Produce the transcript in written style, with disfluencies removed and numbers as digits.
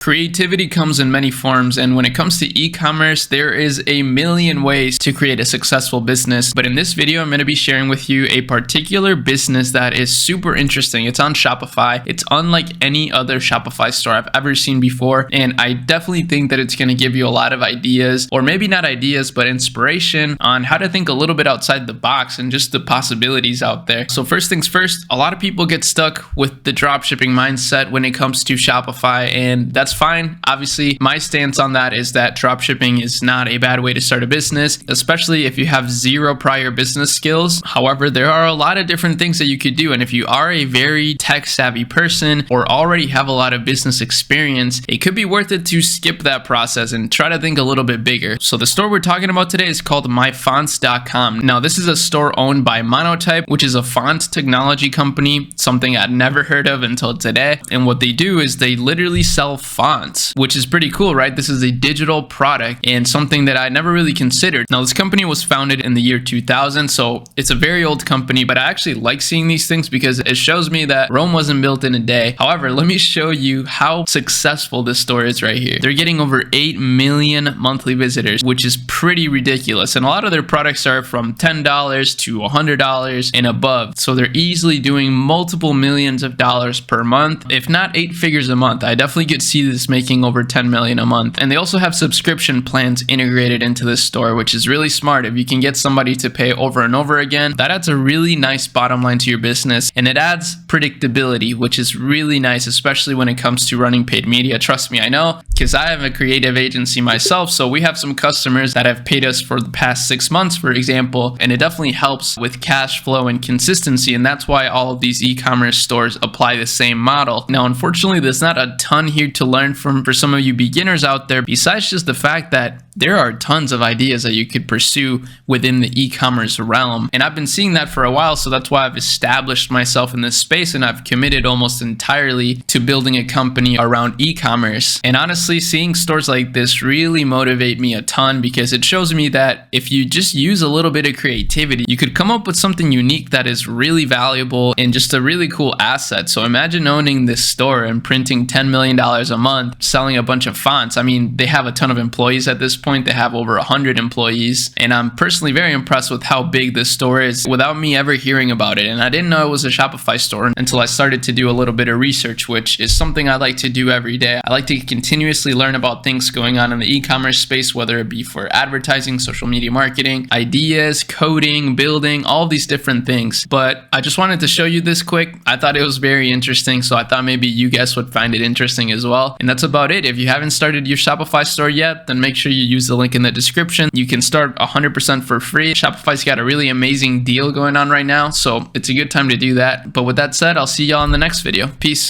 Creativity comes in many forms, and when it comes to e-commerce, there is a million ways to create a successful business. But in this video, I'm going to be sharing with you a particular business that is super interesting. It's on Shopify. It's unlike any other Shopify store I've ever seen before, and I definitely think that it's going to give you a lot of ideas, or maybe not ideas, but inspiration on how to think a little bit outside the box and just the possibilities out there. So first things first, a lot of people get stuck with the dropshipping mindset when it comes to Shopify, and that's fine. Obviously, my stance on that is that dropshipping is not a bad way to start a business, especially if you have zero prior business skills. However, there are a lot of different things that you could do, and if you are a very tech savvy person or already have a lot of business experience, it could be worth it to skip that process and try to think a little bit bigger. So the store we're talking about today is called myfonts.com. Now, this is a store owned by Monotype, which is a font technology company, something I'd never heard of until today. And what they do is they literally sell fonts, which is pretty cool, right? This is a digital product and something that I never really considered. Now, this company was founded in the year 2000, so it's a very old company, but I actually like seeing these things because it shows me that Rome wasn't built in a day. However, let me show you how successful this store is right here. They're getting over 8 million monthly visitors, which is pretty ridiculous. And a lot of their products are from $10 to $100 and above. So they're easily doing multiple millions of dollars per month, if not 8 figures a month. I definitely could see this making over 10 million a month. And they also have subscription plans integrated into this store, which is really smart. If you can get somebody to pay over and over again, that adds a really nice bottom line to your business, and it adds predictability, which is really nice, especially when it comes to running paid media. Trust me, I know, because I have a creative agency myself, so we have some customers that have paid us for the past 6 months, for example, and it definitely helps with cash flow and consistency, and that's why all of these e-commerce stores apply the same model. Now, unfortunately, there's not a ton here to learn from for some of you beginners out there, besides just the fact that there are tons of ideas that you could pursue within the e-commerce realm. And I've been seeing that for a while, so that's why I've established myself in this space and I've committed almost entirely to building a company around e-commerce. And honestly, seeing stores like this really motivate me a ton because it shows me that if you just use a little bit of creativity, you could come up with something unique that is really valuable and just a really cool asset. So imagine owning this store and printing $10 million a month, selling a bunch of fonts. I mean, they have a ton of employees at this point. They have over 100 employees, and I'm personally very impressed with how big this store is without me ever hearing about it. And I didn't know it was a Shopify store until I started to do a little bit of research, which is something I like to do every day. I like to continuously learn about things going on in the e-commerce space, whether it be for advertising, social media marketing, ideas, coding, building, all these different things. But I just wanted to show you this quick. I thought it was very interesting, so I thought maybe you guys would find it interesting as well. And that's about it. If you haven't started your Shopify store yet, then make sure you use the link in the description. You can start 100% for free. Shopify's got a really amazing deal going on right now, so it's a good time to do that. But with that said, I'll see y'all in the next video. Peace.